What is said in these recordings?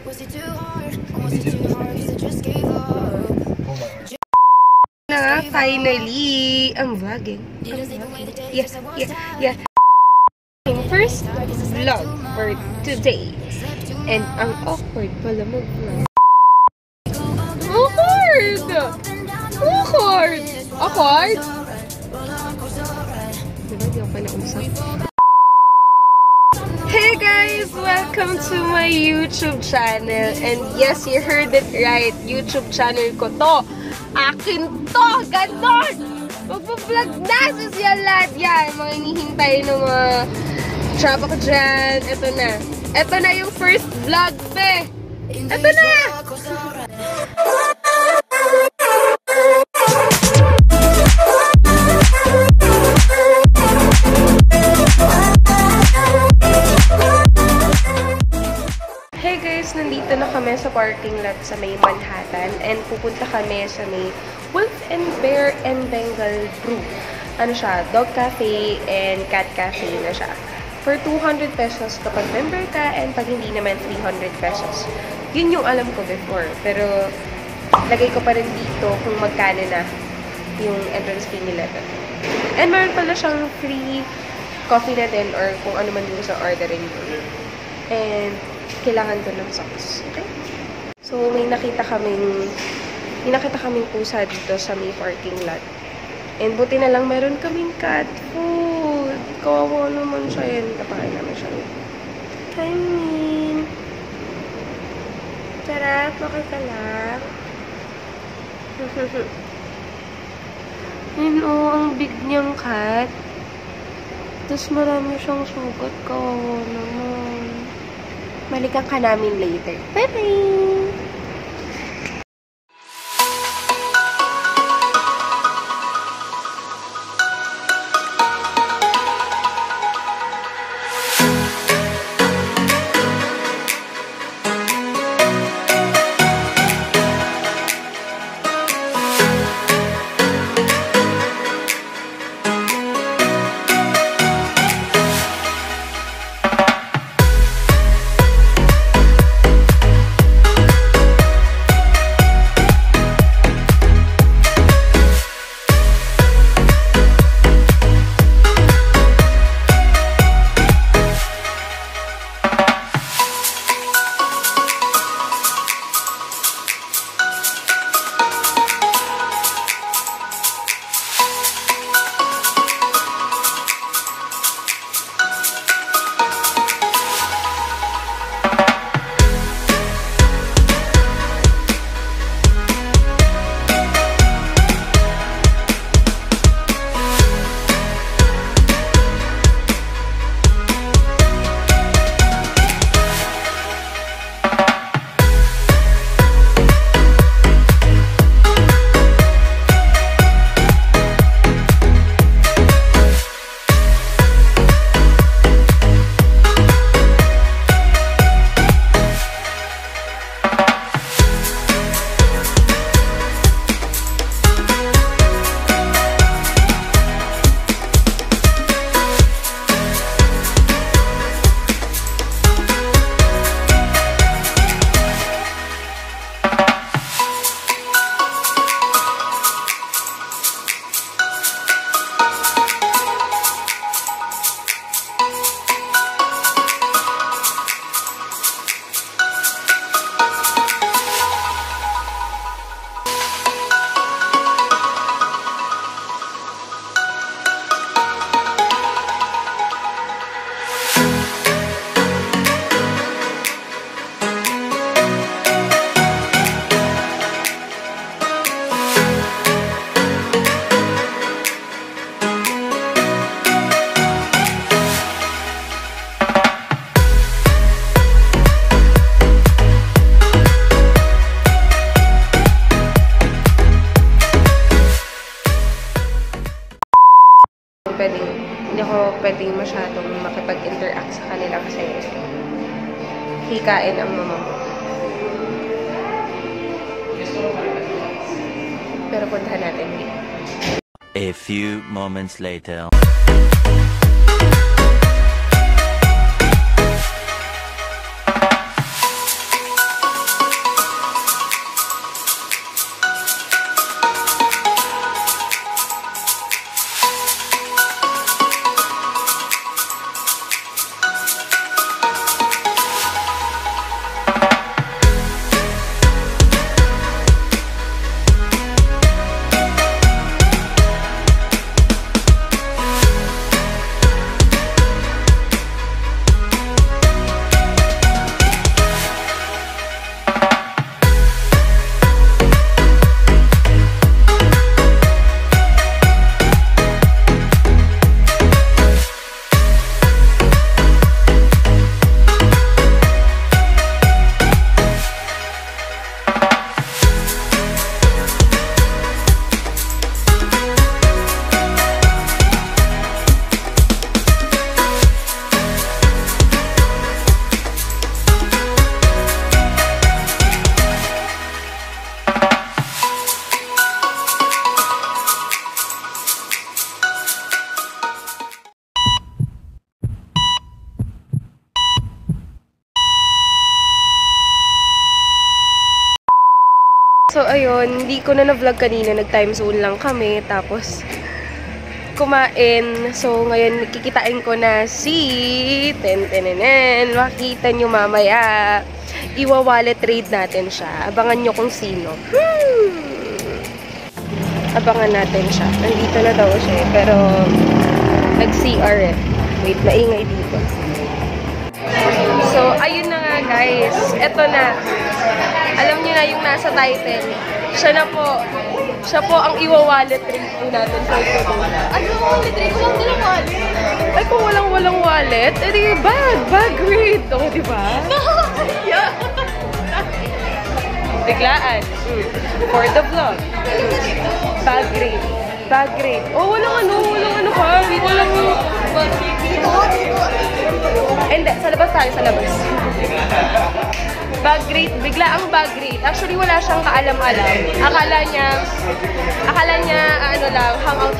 Na, finally, ang vlogging. Yeah. First vlog for today. And ang awkward pala mag-vlog. Awkward! Diba, di ako pa nausap? Hey guys! Welcome to my YouTube channel. And yes, you heard it right. YouTube channel ko to. Akin to! Ganon! Magpa-vlog na sa siya lahat. Yan, mga hinihintay ng mga trapa ko dyan. Ito na. Ito na yung first vlog, be! Ito na! Hey guys, nandito na kami sa parking lot sa may Manhattan and pupunta kami sa may Wolf and Bear and Bengal Brew. Ano siya? Dog cafe and cat cafe na siya. For 200 pesos kapag member ka and pag hindi naman 300 pesos. Yun yung alam ko before. Pero lagay ko pa rin dito kung magkano na yung entrance fee nila. And meron pala siyang free coffee na din or kung ano man yung sa ordering mo. And kailangan ko ng socks. Okay? So, may nakita kaming pusa dito sa may parking lot. And buti na lang meron kaming cat food. Kawawa naman siya yan. Kapakain naman siya. Hi, Min. Sarap, okay ka lang. Yun o, ang big niyang cat. Tapos marami siyang sugat. Kawawa naman. Balikan ka namin later. Bye-bye! Hindi ako pwedeng masyadong makipag-interact sa kanila kasi hikain ang mama mo. Pero puntahan natin. A few moments later. So, ayun, hindi ko na na-vlog kanina. Nag-time zone lang kami. Tapos, kumain. So, ngayon, kikitain ko na si... Ten-ten-ten-ten. Makikita nyo mamaya. Iwa-wallet trade natin siya. Abangan nyo kung sino. Abangan natin siya. Nandito na daw siya eh. Pero, nag-CR eh. Wait, maingay dito. So, ayun na nga guys. Eto na. Alam niyo na yung nasa title. Siya na po. Siya po ang iwa-wallet trade po natin sa ito. Ano wallet trade? Walang wallet. Ay, kung walang wallet, edi bag rate. O, diba? Yeah. Biglaan. For the vlog. Bag rate. Oh, walang ano pa. Walang... Hindi, sa labas tayo, sa labas. Bag rate, bigla ang bag rate. Actually, wala siyang kaalam-alam. Akala niya, ano lang, hangout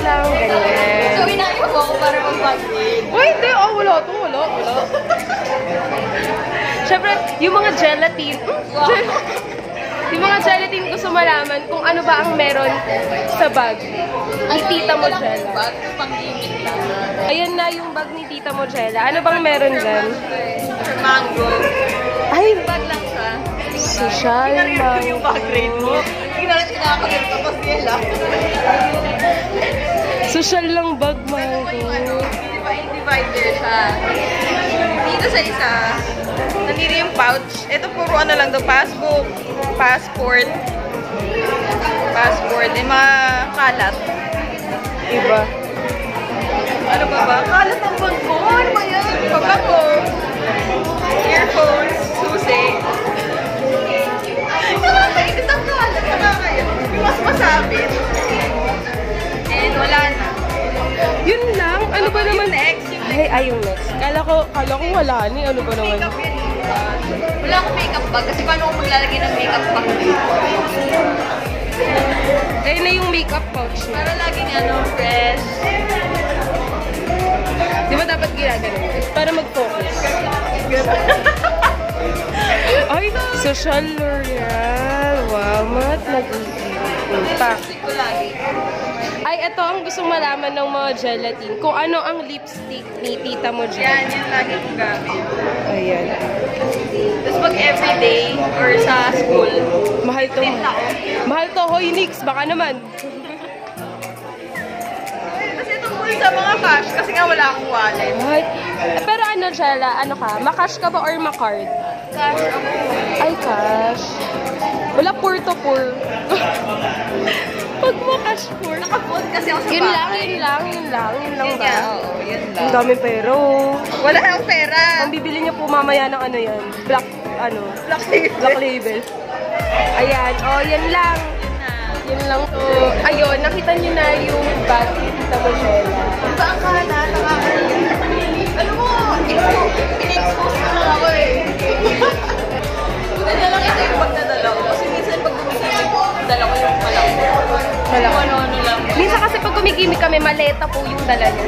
lang, ganyan. So, inaayos mo ako para mag-bag rate. Uy, hindi. Oh, wala. Siyempre, yung mga gelatin. Yung mga gelatin gusto malaman kung ano ba ang meron sa bag ni Tita Mojella. Bag, pang-gimmick lang. Ayan na yung bag ni Tita Mojella. Ano bang meron dyan? Mango. Ay, Bag lang siya. social Pinarito yung bag rate mo. Pinarito nakakagano tapos nila. Social lang bag, mango. Divider siya. Dito sa isa, nandito yung pouch. Ito puro ano lang daw, passport, yung mga kalat. Iba. Ano ba? Kalat ang bag ko. Ano ba yan? Pagka ko. Earphones, susi. Nakakainit ang kalat. Nakakayan. Mas masabit. And wala na. Yun lang. Ano ba naman? Next. Ay, yung next. Kala ko wala ni. Ano ba naman? Makeup yun. Wala akong makeup bag. Kasi paano ako maglalagay ng makeup bag dito? Ayun na yung makeup pouch na. Para laging fresh. Di ba dapat ginagano? Para mag-focus. Ay, social L'Oreal. Wow, mat nag-iipon pa. Lipstick ko lagi. Ay, ito ang gustong malaman ng mga gelatin. Kung ano ang lipstick ni Tita Mojella. Yan lagi kong gamit. Ayan. Tapos pag everyday or sa school, Mahal to. tinta ko. Mahal to. Hoy, Nix. Baka naman. Kasi itong full sa mga cash kasi nga wala akong wallet. Ay. Pero ano, Jella? Ano ka? Makash ka ba or makard? Cash ako. Ay, cash. Wala pour to pour. Pag makash pour. Naka-fold kasi ako sa Yun bahay. lang Yun ba? nga, oo, yun lang. Ang daming pero. Wala akong pera. Ang bibili niya po mamaya ng ano yan. Black Black label. Ayan. Oh, yan lang. Yun lang to. Ayun, nakita niyo na yung bag ni Tita Mojella. Diba ang kalat? Nakakalimutan. Ano mo? Pina-expose ko lang ako eh. Buti na lang ito yung bag na dala ko. Kasi minsan pag gumising ko, dala ko yung malaki. Malaki. Ano lang. Minsan kasi pag kumikimi kami, maleta po yung dala niya.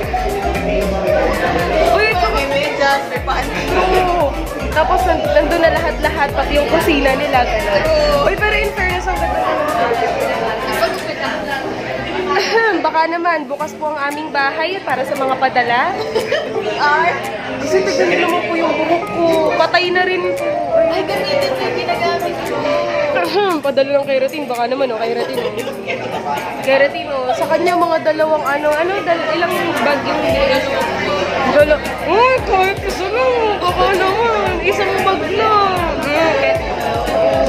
Uy, ito. May medyas, may paan. Oo. Tapos nandun na lahat-lahat, pati yung kusina nila. Ganun. Uy, pero in fairness, ang ganda Pagupit ako lang. Baka naman, bukas po ang aming bahay para sa mga padala. Art. Kasi tignan naman po yung buhok ko. Patay na rin po. Ay, gamitin ko yung ginagamit ko. Padala ng keratin. Baka naman, keratin. Keratin, sa kanya mga dalawang ilang bag yung kahit isa lang. Baka naman, isang bag lang.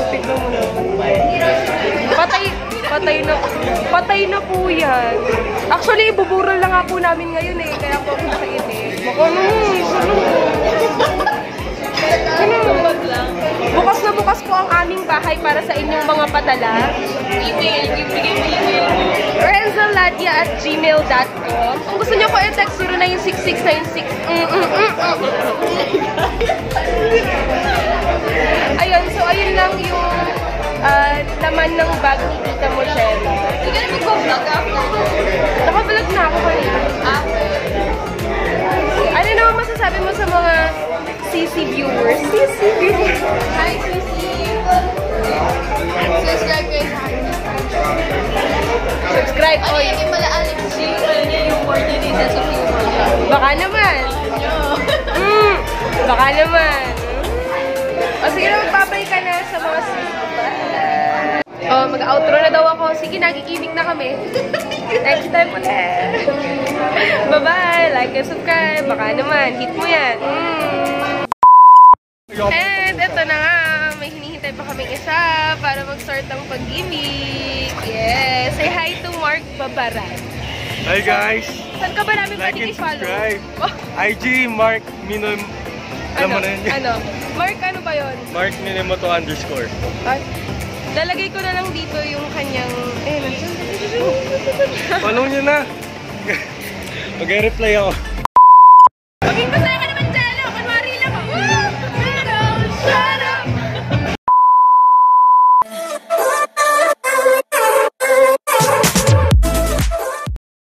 Tignan mo naman. Patay na po yan. Actually, ibuburol lang nga po namin ngayon eh. Kaya po ako nakainit. Baka naman, isa lang. Bag lang. Bukas na bukas po ang aming bahay para sa inyong mga padala. Email. Ibigay mo email mo. renzaladia@gmail.com. Kung gusto niyo po i-text 096696. Ayun, so ayun lang yung laman ng bag ni Tita Mojella. Hindi ka na mag-vlog after. Naka-vlog na ako kanina. Ano naman masasabi mo sa mga CC viewers? CC viewers. Hi, Sisi! Subscribe Baka naman. O sige na, magbabay ka na sa mga mag-outro na daw ako. Sige, nagiginig na kami. Next time ulit. Bye-bye. Like and subscribe. Baka naman. Hit mo yan. And ito na nga. May hinihintay pa kaming isa para mag-start ang pag-ibig. Yes. Say hi to Mark Babaran. Hi guys! Saan ka ba namin Like pwedeng and i-follow? subscribe. IG Mark Mino... Alam mo na yun. Ano? Mark ano ba yun? Mark Minimoto _ Lalagay ko na lang dito yung kanyang... Follow nyo na! Mag-reply ako.